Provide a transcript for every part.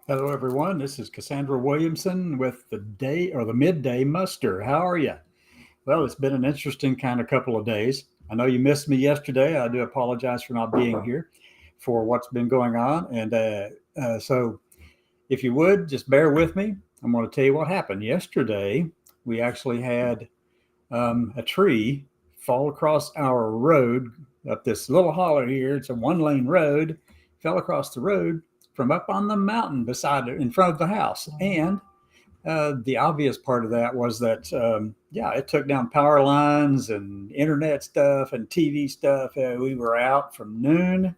Hello, everyone. This is Cassandra Williamson with the day or the midday muster. How are you? Well, it's been an interesting kind of couple of days. I know you missed me yesterday. I do apologize for not being here for what's been going on. And so, if you would just bear with me, I'm going to tell you what happened. Yesterday, we actually had a tree fall across our road up this little holler here. It's a one-lane road, fell across the road from up on the mountain beside it in front of the house. And the obvious part of that was that, yeah, it took down power lines and internet stuff and TV stuff. We were out from noon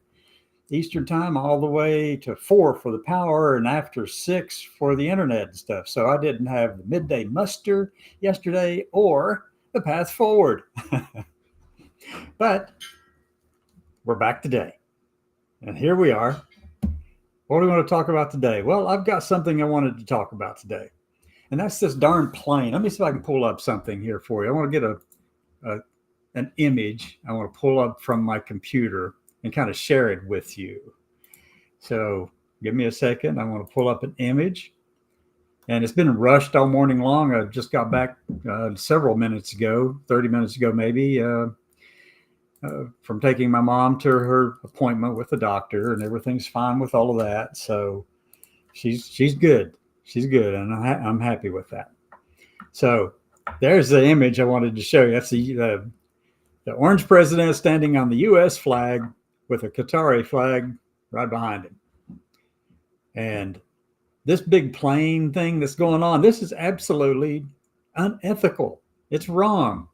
Eastern time all the way to 4 for the power and after 6 for the internet and stuff. So I didn't have the midday muster yesterday or the path forward. But we're back today. And here we are. What do we want to talk about today? Well, I've got something I wanted to talk about today. And that's this darn plane. Let me see if I can pull up something here for you. I want to get an image. I want to pull up from my computer and kind of share it with you. So give me a second. I want to pull up an image. And it's been rushed all morning long. I just got back several minutes ago, 30 minutes ago maybe, from taking my mom to her appointment with the doctor, and everything's fine with all of that. So she's good. She's good, and I'm happy with that. So there's the image I wanted to show you. That's the orange president standing on the U.S. flag with a Qatari flag right behind him. And this big plane thing that's going on, this is absolutely unethical. It's wrong.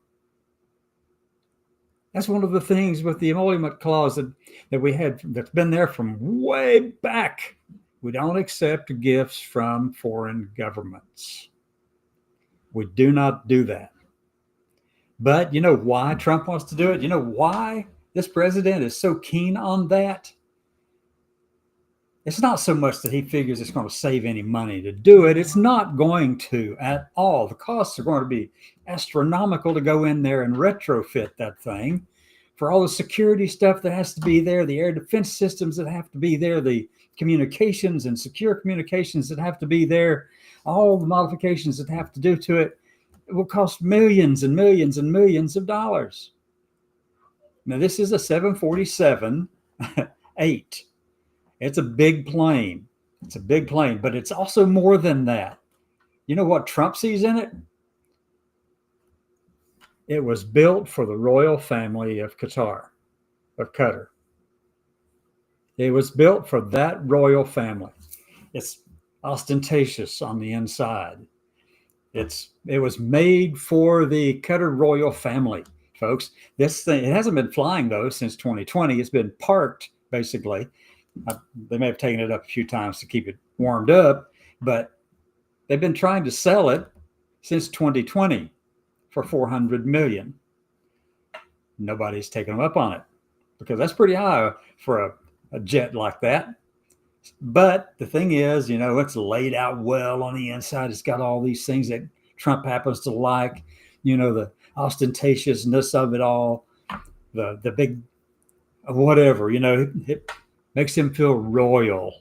That's one of the things with the emolument clause that we had that's been there from way back. We don't accept gifts from foreign governments. We do not do that. But you know why Trump wants to do it? You know why this president is so keen on that? It's not so much that he figures it's going to save any money to do it. It's not going to at all. The costs are going to be astronomical to go in there and retrofit that thing for all the security stuff that has to be there, the air defense systems that have to be there, the communications and secure communications that have to be there, all the modifications that have to do to it. It will cost millions and millions and millions of dollars. Now, this is a 747-8. It's a big plane. It's a big plane, but it's also more than that. You know what Trump sees in it? It was built for the royal family of Qatar. It was built for that royal family. It's ostentatious on the inside. It was made for the Qatar royal family, folks. This thing, it hasn't been flying though since 2020. It's been parked basically. They may have taken it up a few times to keep it warmed up, but they've been trying to sell it since 2020 for $400 million. Nobody's taken them up on it because that's pretty high for a jet like that. But the thing is, you know, it's laid out well on the inside. It's got all these things that Trump happens to like, you know, the ostentatiousness of it all, the big whatever, you know, it makes him feel royal.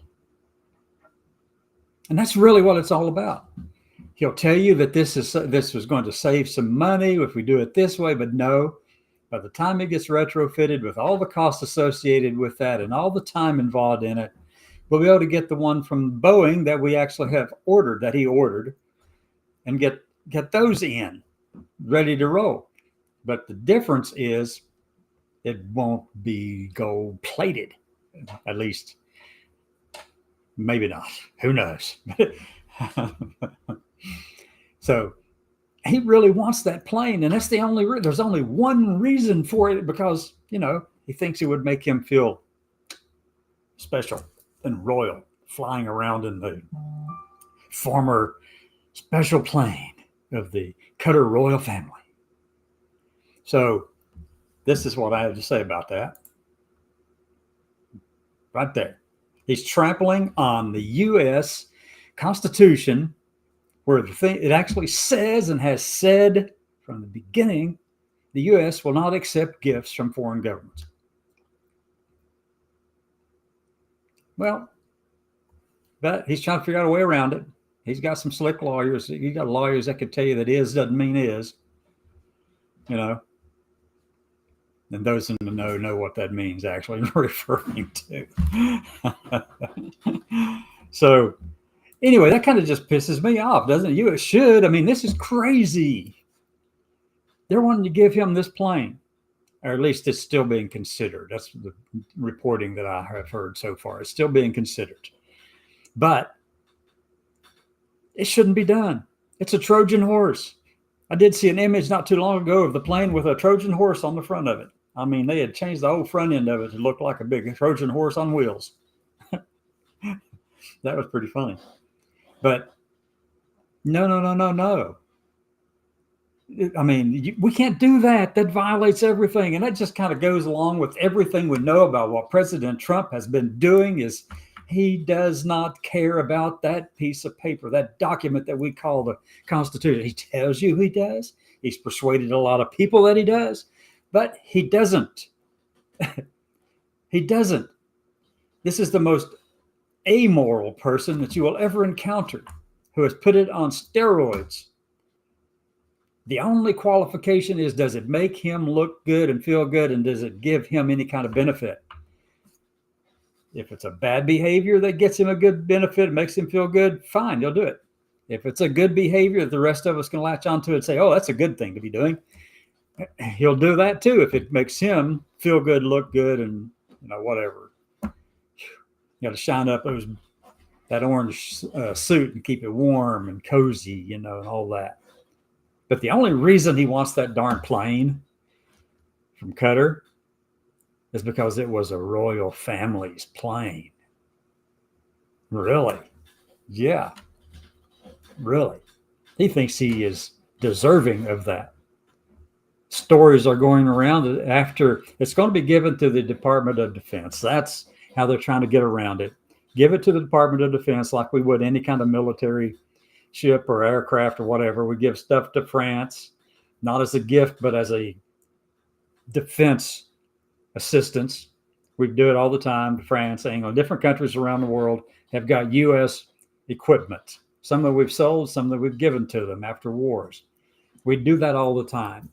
And that's really what it's all about. He'll tell you that this was going to save some money if we do it this way, but no. By the time it gets retrofitted with all the costs associated with that and all the time involved in it, we'll be able to get the one from Boeing that we actually have ordered, that he ordered, and get those in, ready to roll. But the difference is it won't be gold plated. At least, maybe not. Who knows? So he really wants that plane, and that's the only there's only one reason for it, because, you know, he thinks it would make him feel special and royal, flying around in the former special plane of the Qatar royal family. So this is what I have to say about that. Right there. He's trampling on the U.S. Constitution, where it actually says and has said from the beginning, the U.S. will not accept gifts from foreign governments. Well, But he's trying to figure out a way around it. He's got some slick lawyers. He's got lawyers that could tell you that is doesn't mean is, you know. And those in the know what that means actually referring to. So anyway, that kind of just pisses me off, doesn't it? It should. I mean, this is crazy. They're wanting to give him this plane, or at least it's still being considered. That's the reporting that I have heard so far. It's still being considered. But it shouldn't be done. It's a Trojan horse. I did see an image not too long ago of the plane with a Trojan horse on the front of it. I mean, they had changed the whole front end of it to look like a big Trojan horse on wheels. That was pretty funny. But no. I mean, we can't do that. That violates everything. And that just kind of goes along with everything we know about what President Trump has been doing. Is he does not care about that piece of paper, that document that we call the Constitution. He tells you he does. He's persuaded a lot of people that he does, but he doesn't. He doesn't. This is the most amoral person that you will ever encounter, who has put it on steroids. The only qualification is, does it make him look good and feel good, and does it give him any kind of benefit? If it's a bad behavior that gets him a good benefit, makes him feel good, fine, he'll do it. If it's a good behavior that the rest of us can latch onto and say, oh, that's a good thing to be doing, he'll do that too if it makes him feel good, look good, and whatever. You got to shine up that orange suit and keep it warm and cozy, and all that. But the only reason he wants that darn plane from Qatar is because it was a royal family's plane. Really? Yeah. Really. He thinks he is deserving of that. Stories are going around after it's going to be given to the Department of Defense. That's how they're trying to get around it. Give it to the Department of Defense like we would any kind of military ship or aircraft or whatever. We give stuff to France, not as a gift, but as a defense assistance. We do it all the time to France, England. Different countries around the world have got U.S. equipment. Some that we've sold, some that we've given to them after wars. We do that all the time.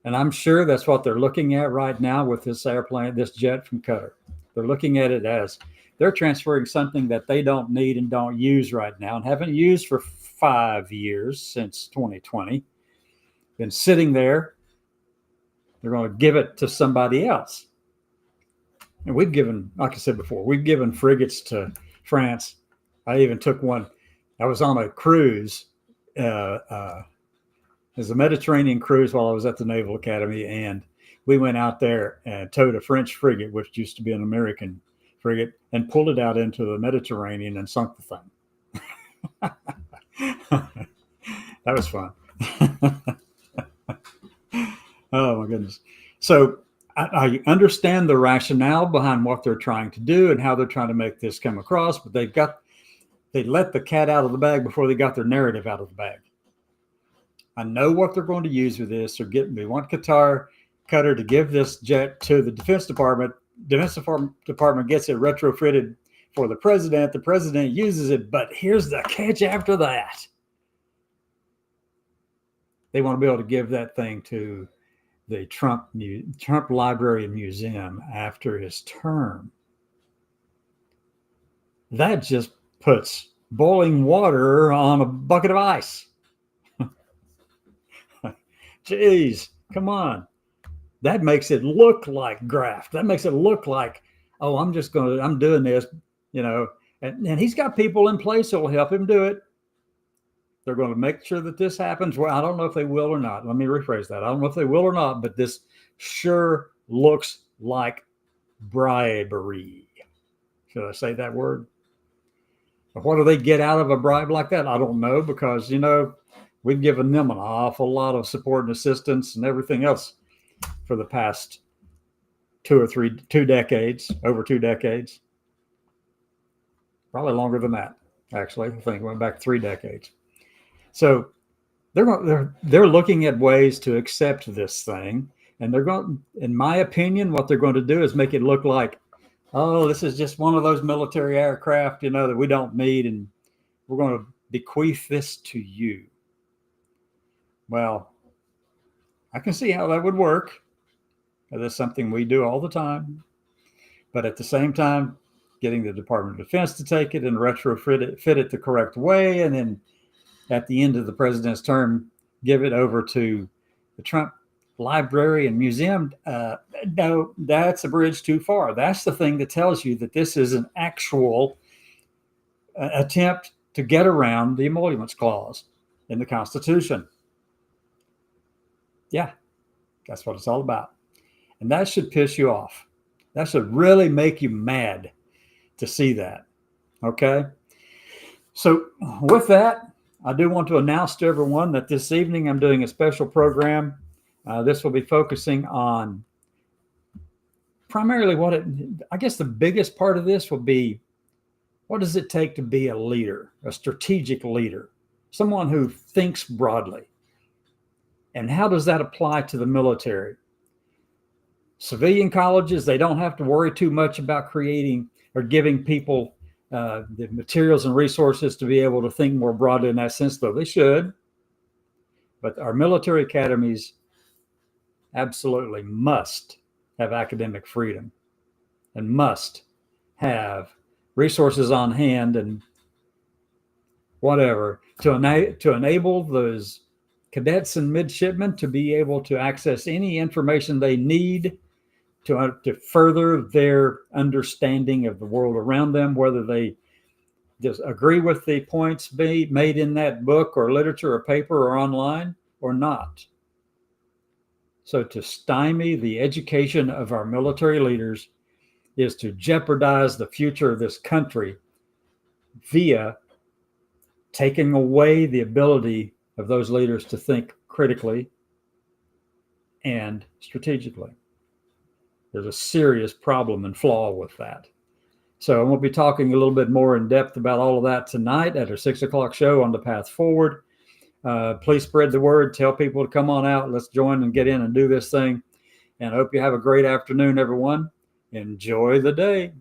And I'm sure that's what they're looking at right now with this airplane, this jet from Qatar. They're looking at it as they're transferring something that they don't need and don't use right now and haven't used for 5 years since 2020. Been sitting there. They're going to give it to somebody else. And we've given, like I said before, we've given frigates to France. I even took one. I was on a cruise. It was a Mediterranean cruise while I was at the Naval Academy. And we went out there and towed a French frigate, which used to be an American frigate, and pulled it out into the Mediterranean and sunk the thing. That was fun. Oh my goodness. So I understand the rationale behind what they're trying to do and how they're trying to make this come across, but they let the cat out of the bag before they got their narrative out of the bag. I know what they're going to use with this. They want Qatar to give this jet to the Defense Department. Defense Department gets it retrofitted for the president. The president uses it, but here's the catch after that. They want to be able to give that thing to the Trump Library and Museum after his term. That just puts boiling water on a bucket of ice. Jeez, come on. That makes it look like graft. That makes it look like, oh, I'm doing this, and he's got people in place who will help him do it. They're going to make sure that this happens. Well, I don't know if they will or not. Let me rephrase that. I don't know if they will or not, but this sure looks like bribery. Should I say that word? What do they get out of a bribe like that? I don't know, because, we've given them an awful lot of support and assistance and everything else for the past 2 decades, over 2 decades. Probably longer than that, actually. I think it went back 3 decades. So they're looking at ways to accept this thing, and they're going, in my opinion, what they're going to do is make it look like, oh, this is just one of those military aircraft, that we don't need, and we're going to bequeath this to you. Well, I can see how that would work. That's something we do all the time. But at the same time, getting the Department of Defense to take it and retrofit it the correct way, and then at the end of the president's term, give it over to the Trump Library and Museum. No, that's a bridge too far. That's the thing that tells you that this is an actual attempt to get around the emoluments clause in the Constitution. Yeah, that's what it's all about. And that should piss you off. That should really make you mad to see that. Okay? So with that, I do want to announce to everyone that this evening I'm doing a special program. This will be focusing on primarily I guess the biggest part of this will be, what does it take to be a leader, a strategic leader, someone who thinks broadly? And how does that apply to the military? Civilian colleges, they don't have to worry too much about creating or giving people the materials and resources to be able to think more broadly in that sense, though they should. But our military academies absolutely must have academic freedom and must have resources on hand and whatever to enable those cadets and midshipmen to be able to access any information they need to further their understanding of the world around them, whether they just agree with the points made in that book or literature or paper or online or not. So to stymie the education of our military leaders is to jeopardize the future of this country via taking away the ability of those leaders to think critically and strategically. There's a serious problem and flaw with that. So I'm going to be talking a little bit more in depth about all of that tonight at our 6 o'clock show on The Path Forward. Please spread the word. Tell people to come on out. Let's join and get in and do this thing. And I hope you have a great afternoon, everyone. Enjoy the day.